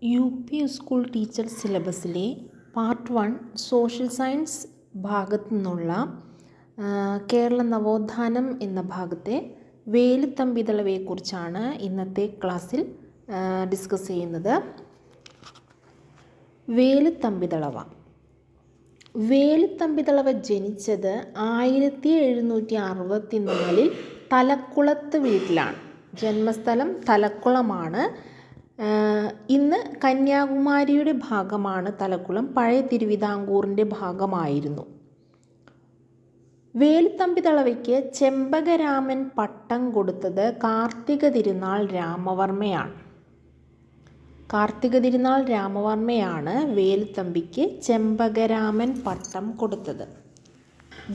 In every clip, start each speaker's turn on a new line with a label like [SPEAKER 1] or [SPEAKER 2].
[SPEAKER 1] U P school teacher സിലബസിലെ part 1 social science ഭാഗത്തു നിന്നുള്ള കേരള നവോത്ഥാനം എന്ന ഭാഗത്തെ വേലുത്തമ്പിദളവയെക്കുറിച്ചാണ് ഇന്നത്തെ ക്ലാസ്സിൽ ഡിസ്കസ് ചെയ്യുന്നത്. വേലുത്തമ്പിദളവ ജനിച്ചത് 1764 തലക്കുളത്ത് വീട്ടിലാണ്. ജന്മസ്ഥലം തലക്കുളമാണ്. ഇന്ന് കന്യാകുമാരിയുടെ ഭാഗമാണ് തലക്കുളം. പഴയ തിരുവിതാംകൂറിൻ്റെ ഭാഗമായിരുന്നു. വേലുത്തമ്പിദളവയ്ക്ക് ചെമ്പകരാമൻ പട്ടം കൊടുത്തത് കാർത്തിക തിരുനാൾ രാമവർമ്മയാണ് വേലുത്തമ്പിക്ക് ചെമ്പകരാമൻ പട്ടം കൊടുത്തത്.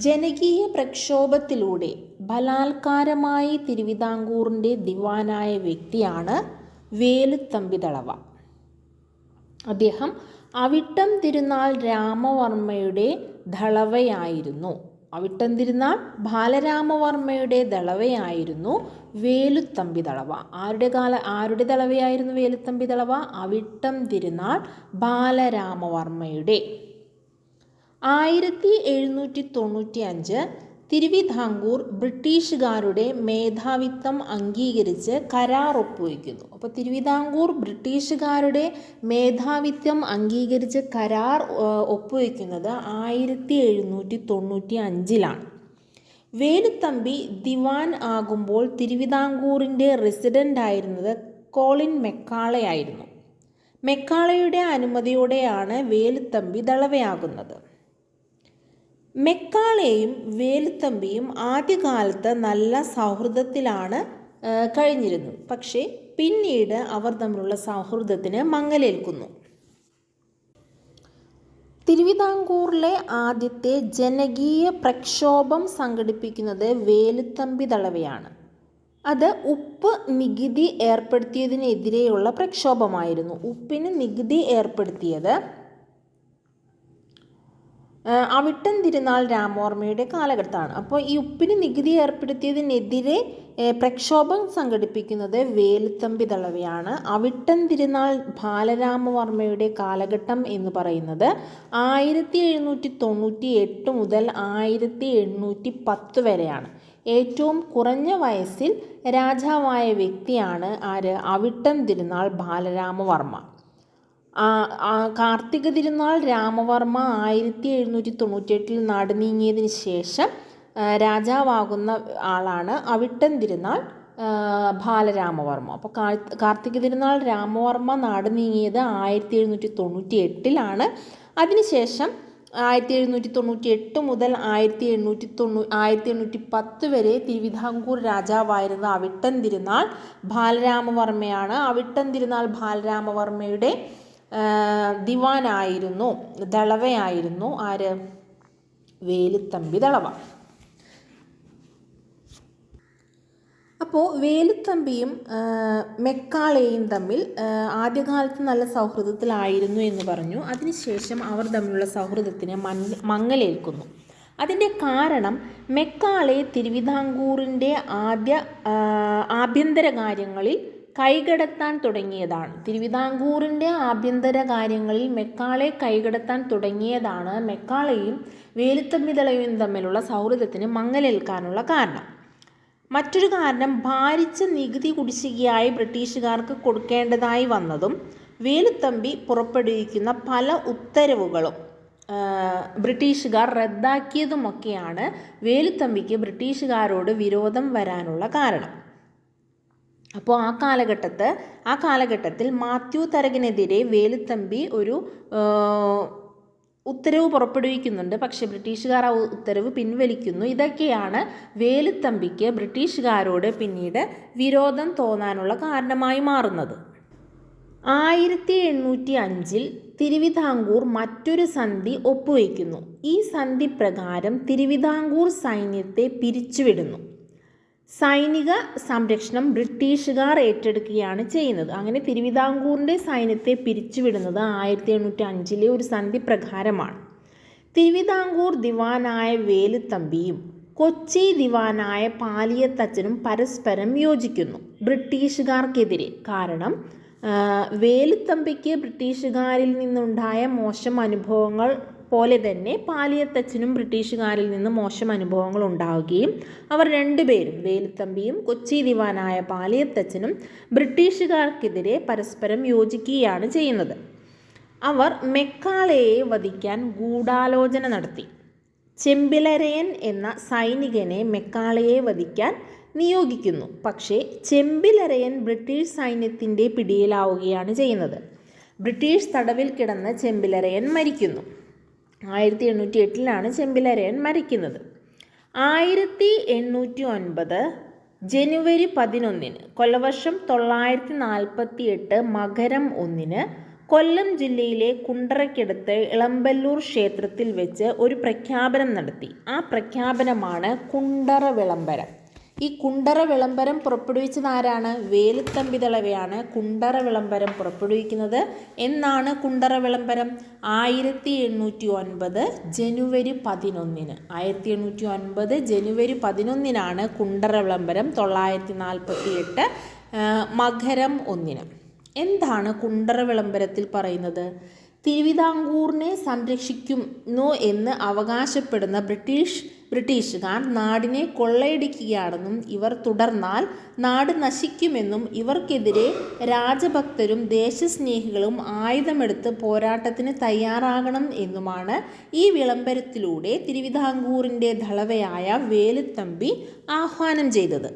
[SPEAKER 1] ജനകീയ പ്രക്ഷോഭത്തിലൂടെ ബലാത്കാരമായി തിരുവിതാംകൂറിൻ്റെ ദിവാനായ വ്യക്തിയാണ് വേലുത്തമ്പിദളവ. അദ്ദേഹം അവിട്ടം തിരുനാൾ രാമവർമ്മയുടെ ദളവയായിരുന്നു. ബാലരാമവർമ്മയുടെ ദളവയായിരുന്നു വേലുത്തമ്പിദളവ. ആരുടെ ദളവയായിരുന്നു വേലുത്തമ്പിദളവ? അവിട്ടം തിരുനാൾ ബാലരാമവർമ്മയുടെ. 1795 തിരുവിതാംകൂർ ബ്രിട്ടീഷുകാരുടെ മേധാവിത്വം അംഗീകരിച്ച് കരാർ ഒപ്പുവയ്ക്കുന്നു. അപ്പോൾ തിരുവിതാംകൂർ ബ്രിട്ടീഷുകാരുടെ മേധാവിത്വം അംഗീകരിച്ച് കരാർ ഒപ്പുവയ്ക്കുന്നത് 1795 വേലുത്തമ്പി ദിവാൻ ആകുമ്പോൾ തിരുവിതാംകൂറിൻ്റെ റെസിഡൻ്റ് ആയിരുന്നത് കോളിൻ മെക്കാളയായിരുന്നു. മെക്കാളയുടെ അനുമതിയോടെയാണ് വേലുത്തമ്പി ദളവയാകുന്നത്. മെക്കാളയും വേലുത്തമ്പിയും ആദ്യകാലത്ത് നല്ല സൗഹൃദത്തിലാണ് കഴിഞ്ഞിരുന്നത്. പക്ഷേ പിന്നീട് അവർ തമ്മിലുള്ള സൗഹൃദത്തിന് മങ്ങലേൽക്കുന്നു. തിരുവിതാംകൂറിലെ ആദ്യത്തെ ജനകീയ പ്രക്ഷോഭം സംഘടിപ്പിക്കുന്നത് വേലുത്തമ്പിദളവയാണ്. അത് ഉപ്പ് നികുതി ഏർപ്പെടുത്തിയതിനെതിരെയുള്ള പ്രക്ഷോഭമായിരുന്നു. ഉപ്പിന് നികുതി ഏർപ്പെടുത്തിയത് അവിട്ടം തിരുനാൾ രാമവർമ്മയുടെ കാലഘട്ടമാണ്. അപ്പോൾ ഈ ഉപ്പിന് നികുതി ഏർപ്പെടുത്തിയതിനെതിരെ പ്രക്ഷോഭം സംഘടിപ്പിക്കുന്നത് വേലുത്തമ്പിദളവയാണ്. അവിട്ടം തിരുനാൾ ബാലരാമവർമ്മയുടെ കാലഘട്ടം എന്ന് പറയുന്നത് 1798 മുതൽ 1810 വരെയാണ്. ഏറ്റവും കുറഞ്ഞ വയസ്സിൽ രാജാവായ വ്യക്തിയാണ് അവിട്ടം തിരുനാൾ ബാലരാമവർമ്മ. കാർത്തിക തിരുനാൾ രാമവർമ്മ 1798 നാട് നീങ്ങിയതിന് ശേഷം രാജാവാകുന്ന ആളാണ് അവിട്ടം തിരുനാൾ ബാലരാമവർമ്മ. അപ്പോൾ കാർത്തിക തിരുനാൾ രാമവർമ്മ നാട് നീങ്ങിയത് 1798 അതിനുശേഷം 1798 മുതൽ 1810 വരെ തിരുവിതാംകൂർ രാജാവായിരുന്ന അവിട്ടം തിരുനാൾ ബാലരാമവർമ്മയാണ്. അവിട്ടം തിരുനാൾ ബാലരാമവർമ്മയുടെ ദിവാനായിരുന്നു, ദളവയായിരുന്നു വേലുത്തമ്പിദളവ. അപ്പോൾ വേലുത്തമ്പിയും മെക്കാളയും തമ്മിൽ ആദ്യകാലത്ത് നല്ല സൗഹൃദത്തിലായിരുന്നു എന്ന് പറഞ്ഞു. അതിനുശേഷം അവർ തമ്മിലുള്ള സൗഹൃദത്തിന് മങ്ങലേൽക്കുന്നു. അതിൻ്റെ കാരണം മെക്കാളെ തിരുവിതാംകൂറിൻ്റെ ആഭ്യന്തര കാര്യങ്ങളിൽ കൈകടത്താൻ തുടങ്ങിയതാണ്. തിരുവിതാംകൂറിൻ്റെ ആഭ്യന്തര കാര്യങ്ങളിൽ മെക്കാളെ കൈകടത്താൻ തുടങ്ങിയതാണ് മെക്കാളയും വേലുത്തമ്പിദളവയും തമ്മിലുള്ള സൗഹൃദത്തിന് മങ്ങലേൽക്കാനുള്ള കാരണം. മറ്റൊരു കാരണം ഭാരിച്ച നികുതി കുടിശ്ശികയായി ബ്രിട്ടീഷുകാർക്ക് കൊടുക്കേണ്ടതായി വന്നതും വേലുത്തമ്പി പുറപ്പെടുവിക്കുന്ന പല ഉത്തരവുകളും ബ്രിട്ടീഷുകാർ റദ്ദാക്കിയതുമൊക്കെയാണ് വേലുത്തമ്പിക്ക് ബ്രിട്ടീഷുകാരോട് വിരോധം വരാനുള്ള കാരണം. അപ്പോൾ ആ കാലഘട്ടത്തിൽ മാത്യു തരകനെതിരെ വേലുത്തമ്പി ഒരു ഉത്തരവ് പുറപ്പെടുവിക്കുന്നുണ്ട്. പക്ഷേ ബ്രിട്ടീഷുകാർ ആ ഉത്തരവ് പിൻവലിക്കുന്നു. ഇതൊക്കെയാണ് വേലുത്തമ്പിക്ക് ബ്രിട്ടീഷുകാരോട് പിന്നീട് വിരോധം തോന്നാനുള്ള കാരണമായി മാറുന്നത്. 1805 തിരുവിതാംകൂർ മറ്റൊരു സന്ധി ഒപ്പുവയ്ക്കുന്നു. ഈ സന്ധി പ്രകാരം തിരുവിതാംകൂർ സൈന്യത്തെ പിരിച്ചുവിടുന്നു. സൈനിക സംരക്ഷണം ബ്രിട്ടീഷുകാർ ഏറ്റെടുക്കുകയാണ് ചെയ്യുന്നത്. അങ്ങനെ തിരുവിതാംകൂറിൻ്റെ സൈന്യത്തെ പിരിച്ചുവിടുന്നത് 1805 ഒരു സന്ധി പ്രകാരമാണ്. തിരുവിതാംകൂർ ദിവാനായ വേലുത്തമ്പിയും കൊച്ചി ദിവാനായ പാലിയത്തച്ഛനും പരസ്പരം യോജിക്കുന്നു ബ്രിട്ടീഷുകാർക്കെതിരെ. കാരണം വേലുത്തമ്പിക്ക് ബ്രിട്ടീഷുകാരിൽ നിന്നുണ്ടായ മോശം അനുഭവങ്ങൾ പോലെ തന്നെ പാലിയത്തച്ഛനും ബ്രിട്ടീഷുകാരിൽ നിന്ന് മോശം അനുഭവങ്ങൾ ഉണ്ടാവുകയും അവർ രണ്ടുപേരും, വേലുത്തമ്പിയും കൊച്ചി ദിവാനായ പാലിയത്തച്ഛനും, ബ്രിട്ടീഷുകാർക്കെതിരെ പരസ്പരം യോജിക്കുകയാണ് ചെയ്യുന്നത്. അവർ മെക്കാളയെ വധിക്കാൻ ഗൂഢാലോചന നടത്തി. ചെമ്പിലരയൻ എന്ന സൈനികനെ മെക്കാളയെ വധിക്കാൻ നിയോഗിക്കുന്നു. പക്ഷേ ചെമ്പിലരയൻ ബ്രിട്ടീഷ് സൈന്യത്തിൻ്റെ പിടിയിലാവുകയാണ് ചെയ്യുന്നത്. ബ്രിട്ടീഷ് തടവിൽ കിടന്ന് ചെമ്പിലരയൻ മരിക്കുന്നു. 1808 ചെമ്പിലരയൻ മരിക്കുന്നത്. 1809 ജനുവരി 11 കൊല്ലവർഷം 948 മകരം 1 കൊല്ലം ജില്ലയിലെ കുണ്ടറയ്ക്കടുത്ത് ഇളമ്പല്ലൂർ ക്ഷേത്രത്തിൽ വെച്ച് ഒരു പ്രഖ്യാപനം നടത്തി. ആ പ്രഖ്യാപനമാണ് കുണ്ടറ വിളംബരം. ഈ കുണ്ടറ വിളംബരം പുറപ്പെടുവിച്ചത് ആരാണ്? വേലുത്തമ്പി ദളവയാണ് കുണ്ടറ വിളംബരം പുറപ്പെടുവിക്കുന്നത്. എന്നാണ് കുണ്ടറ വിളംബരം? 1809 ജനുവരി 11. 1809 ജനുവരി 11 കുണ്ടറ വിളംബരം. 948 മകരം 1. എന്താണ് കുണ്ടറ വിളംബരത്തിൽ പറയുന്നത്? തിരുവിതാംകൂറിനെ സംരക്ഷിക്കുന്നു എന്ന് അവകാശപ്പെടുന്ന ബ്രിട്ടീഷുകാർ നാടിനെ കൊള്ളയടിക്കുകയാണെന്നും ഇവർ തുടർന്നാൽ നാട് നശിക്കുമെന്നും ഇവർക്കെതിരെ രാജഭക്തരും ദേശസ്നേഹികളും ആയുധമെടുത്ത് പോരാട്ടത്തിന് തയ്യാറാകണം എന്നുമാണ് ഈ വിളംബരത്തിലൂടെ തിരുവിതാംകൂറിൻ്റെ ദളവയായ വേലുത്തമ്പി ആഹ്വാനം ചെയ്തത്.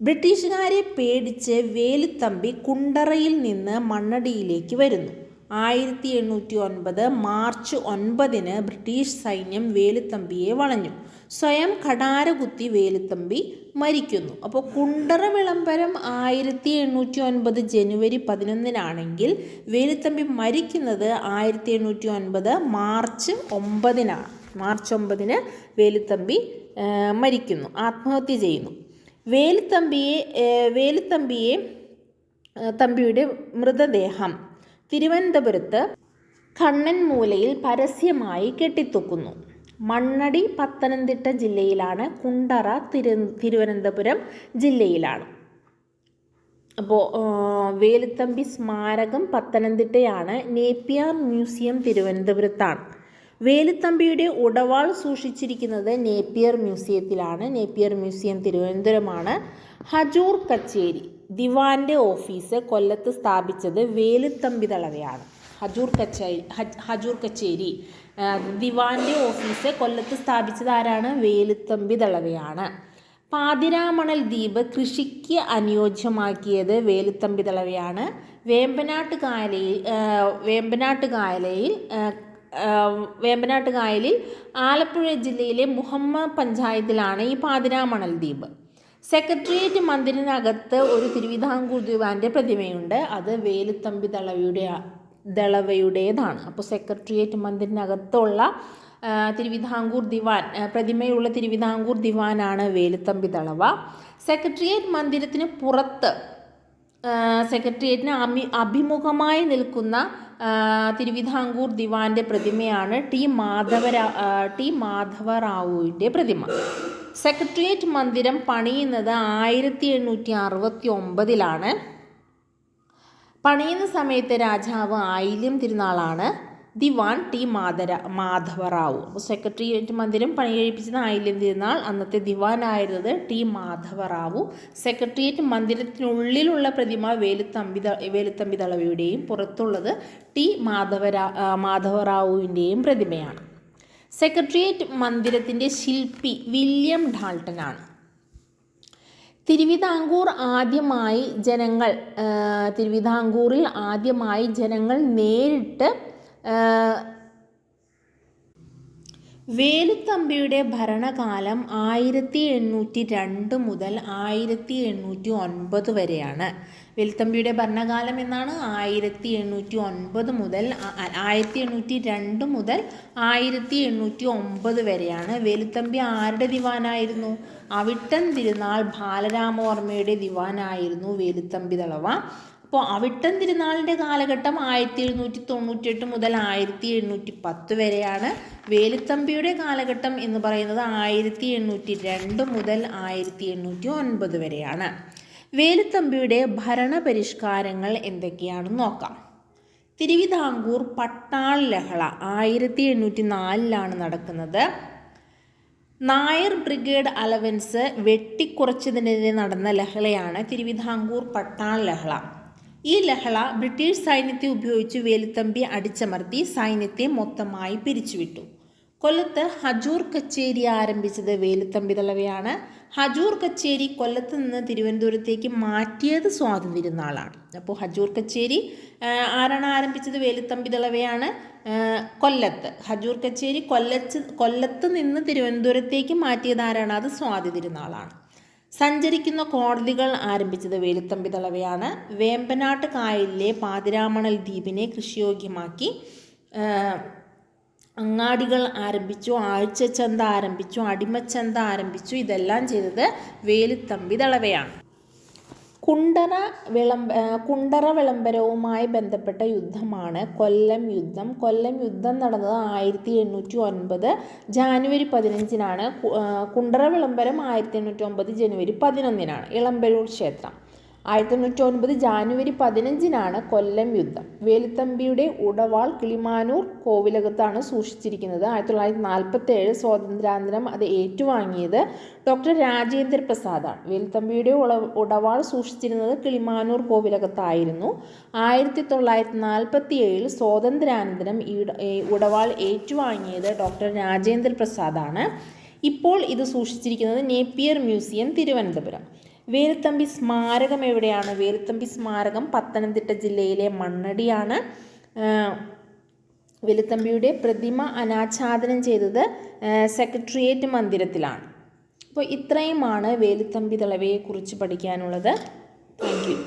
[SPEAKER 1] ബ്രിട്ടീഷുകാരെ പേടിച്ച് വേലുത്തമ്പി കുണ്ടറയിൽ നിന്ന് മണ്ണടിയിലേക്ക് വരുന്നു. 1809 മാർച്ച് 9 ബ്രിട്ടീഷ് സൈന്യം വേലുത്തമ്പിയെ വളഞ്ഞു. സ്വയം കടാര കുത്തി വേലുത്തമ്പി മരിക്കുന്നു. അപ്പോൾ കുണ്ടറ വിളംബരം 1809 ജനുവരി 11 വേലുത്തമ്പി മരിക്കുന്നത് 1809 മാർച്ച് 9. മാർച്ച് 9 വേലുത്തമ്പി മരിക്കുന്നു, ആത്മഹത്യ ചെയ്യുന്നു. തമ്പിയുടെ മൃതദേഹം തിരുവനന്തപുരത്ത് കണ്ണൻമൂലയിൽ പരസ്യമായി കെട്ടിത്തൂക്കുന്നു. മണ്ണടി പത്തനംതിട്ട ജില്ലയിലാണ്, കുണ്ടറ തിരുവനന്തപുരം ജില്ലയിലാണ്. അപ്പോൾ വേലുത്തമ്പി സ്മാരകം പത്തനംതിട്ടയാണ്. നേപ്പിയർ മ്യൂസിയം തിരുവനന്തപുരത്താണ്. വേലുത്തമ്പിയുടെ ഉടവാൾ സൂക്ഷിച്ചിരിക്കുന്നത് നേപ്പിയർ മ്യൂസിയത്തിലാണ്. നേപ്പിയർ മ്യൂസിയം തിരുവനന്തപുരമാണ്. ഹജൂർ കച്ചേരി ദിവാൻ്റെ ഓഫീസ് കൊല്ലത്ത് സ്ഥാപിച്ചത് വേലുത്തമ്പി ദളവയാണ്. ഹജൂർ കച്ചേരി ദിവാൻ്റെ ഓഫീസ് കൊല്ലത്ത് സ്ഥാപിച്ചത് ആരാണ്? വേലുത്തമ്പി ദളവയാണ്. പാതിരാമണൽ ദ്വീപ് കൃഷിക്ക് അനുയോജ്യമാക്കിയത് വേലുത്തമ്പി ദളവയാണ്. വേമ്പനാട്ട് കായലിൽ ആലപ്പുഴ ജില്ലയിലെ മുഹമ്മ പഞ്ചായത്തിലാണ് ഈ പാതിരാമണൽ ദ്വീപ്. സെക്രട്ടേറിയറ്റ് മന്ദിരത്തിനകത്ത് ഒരു തിരുവിതാംകൂർ ദിവാൻ്റെ പ്രതിമയുണ്ട്. അത് വേലുത്തമ്പി ദളവയുടേതാണ്. അപ്പോൾ സെക്രട്ടേറിയറ്റ് മന്ദിരത്തിനകത്തുള്ള തിരുവിതാംകൂർ ദിവാൻ, പ്രതിമയുള്ള തിരുവിതാംകൂർ ദിവാനാണ് വേലുത്തമ്പി ദളവ. സെക്രട്ടേറിയറ്റ് മന്ദിരത്തിന് പുറത്ത്, സെക്രട്ടേറിയറ്റിന് അഭിമുഖമായി നിൽക്കുന്ന തിരുവിതാംകൂർ ദിവാൻ്റെ പ്രതിമയാണ് ടി മാധവറാവുവിൻ്റെ പ്രതിമ. സെക്രട്ടേറിയറ്റ് മന്ദിരം പണിയുന്നത് 1869. പണിയുന്ന സമയത്ത് രാജാവ് ആയില്യം തിരുനാളാണ്. ദിവാൻ ടി മാധവറാവു. അപ്പോൾ സെക്രട്ടേറിയറ്റ് മന്ദിരം പണി കഴിപ്പിച്ചത് ആയില്യം തിരുനാൾ. അന്നത്തെ ദിവാനായിരുന്നത് ടി മാധവറാവു. സെക്രട്ടേറിയറ്റ് മന്ദിരത്തിനുള്ളിലുള്ള പ്രതിമ വേലുത്തമ്പി ദളവയുടെയും പുറത്തുള്ളത് ടി മാധവറാവുവിൻ്റെയും പ്രതിമയാണ്. സെക്രട്ടേറിയറ്റ് മന്ദിരത്തിൻ്റെ ശില്പി വില്യം ഡാൾട്ടനാണ്. തിരുവിതാംകൂറിൽ ആദ്യമായി ജനങ്ങൾ നേരിട്ട് വേലുത്തമ്പിയുടെ ഭരണകാലം 1802 മുതൽ 1809 വരെയാണ്. വേലുത്തമ്പിയുടെ ഭരണകാലം എന്നാണ് 1809 മുതൽ 1802 മുതൽ 1809 വരെയാണ്. വേലുത്തമ്പി ആരുടെ ദിവാനായിരുന്നു? അവിട്ടൻ തിരുനാൾ ബാലരാമവർമ്മയുടെ ദിവാനായിരുന്നു വേലുത്തമ്പി ദളവ. അപ്പോൾ അവിട്ടൻ തിരുനാളിൻ്റെ കാലഘട്ടം 1798 മുതൽ 1810 വരെയാണ്. വേലുത്തമ്പിയുടെ കാലഘട്ടം എന്ന് പറയുന്നത് 1802 മുതൽ 1809 വരെയാണ്. വേലുത്തമ്പിയുടെ ഭരണപരിഷ്കാരങ്ങൾ എന്തൊക്കെയാണെന്ന് നോക്കാം. തിരുവിതാംകൂർ പട്ടാൾ ലഹള 1804 നടക്കുന്നത്. നായർ ബ്രിഗേഡ് അലവൻസ് വെട്ടിക്കുറച്ചതിനെതിരെ നടന്ന ലഹളയാണ് തിരുവിതാംകൂർ പട്ടാൾ ലഹള. ഈ ലഹള ബ്രിട്ടീഷ് സൈന്യത്തെ ഉപയോഗിച്ച് വേലുത്തമ്പി അടിച്ചമർത്തി സൈന്യത്തെ മൊത്തമായി പിരിച്ചുവിട്ടു. കൊല്ലത്ത് ഹജൂർ കച്ചേരി ആരംഭിച്ചത് വേലുത്തമ്പി ദളവയാണ്. ഹജൂർ കച്ചേരി കൊല്ലത്ത് നിന്ന് തിരുവനന്തപുരത്തേക്ക് മാറ്റിയത് സ്വാതന്ത്ര്യ തിരുനാളാണ്. അപ്പോൾ ഹജൂർ കച്ചേരി ആരാണ് ആരംഭിച്ചത്? വേലുത്തമ്പി ദളവയാണ്. കൊല്ലത്ത് ഹജൂർ കച്ചേരി കൊല്ലത്ത് നിന്ന് തിരുവനന്തപുരത്തേക്ക് മാറ്റിയത് ആരാണ്? അത് സ്വാതന്ത്ര്യ തിരുനാളാണ്. സഞ്ചരിക്കുന്ന കോടതികൾ ആരംഭിച്ചത് വേലുത്തമ്പി ദളവയാണ്. വേമ്പനാട്ട് കായലിലെ പാതിരാമണൽ ദ്വീപിനെ കൃഷിയോഗ്യമാക്കി. അങ്ങാടികൾ ആരംഭിച്ചു, ആഴ്ചച്ചന്ത ആരംഭിച്ചു, അടിമച്ചന്ത ആരംഭിച്ചു. ഇതെല്ലാം ചെയ്തത് വേലുത്തമ്പി ദളവയാണ്. കുണ്ടറ വിളംബരവുമായി ബന്ധപ്പെട്ട യുദ്ധമാണ് കൊല്ലം യുദ്ധം. കൊല്ലം യുദ്ധം നടന്നത് 1809 ജാനുവരി 15-നാണ്. കുണ്ടറ വിളംബരം 1809 ജനുവരി 11-നാണ്. ഇളമ്പരൂർ ക്ഷേത്രം 1809 ജാനുവരി 15-നാണ് കൊല്ലം യുദ്ധം. വേലുത്തമ്പിയുടെ ഉടവാൾ കിളിമാനൂർ കോവിലകത്താണ് സൂക്ഷിച്ചിരിക്കുന്നത്. 1947 സ്വാതന്ത്ര്യാനന്തരം അത് ഏറ്റുവാങ്ങിയത് ഡോക്ടർ രാജേന്ദ്ര പ്രസാദാണ്. വേലുത്തമ്പിയുടെ ഉടവാൾ സൂക്ഷിച്ചിരുന്നത് കിളിമാനൂർ കോവിലകത്തായിരുന്നു. 1947 സ്വാതന്ത്ര്യാനന്തരം ഈ ഉടവാൾ ഏറ്റുവാങ്ങിയത് ഡോക്ടർ രാജേന്ദ്ര പ്രസാദാണ്. ഇപ്പോൾ ഇത് സൂക്ഷിച്ചിരിക്കുന്നത് നേപ്പിയർ മ്യൂസിയം, തിരുവനന്തപുരം. വേലുത്തമ്പി സ്മാരകം എവിടെയാണ്? വേലുത്തമ്പി സ്മാരകം പത്തനംതിട്ട ജില്ലയിലെ മണ്ണടിയാണ്. വേലുത്തമ്പിയുടെ പ്രതിമ അനാച്ഛാദനം ചെയ്തത് സെക്രട്ടേറിയറ്റ് മന്ദിരത്തിലാണ്. അപ്പോൾ ഇത്രയുമാണ് വേലുത്തമ്പി ദളവയെക്കുറിച്ച് പഠിക്കാനുള്ളത്. Thank you.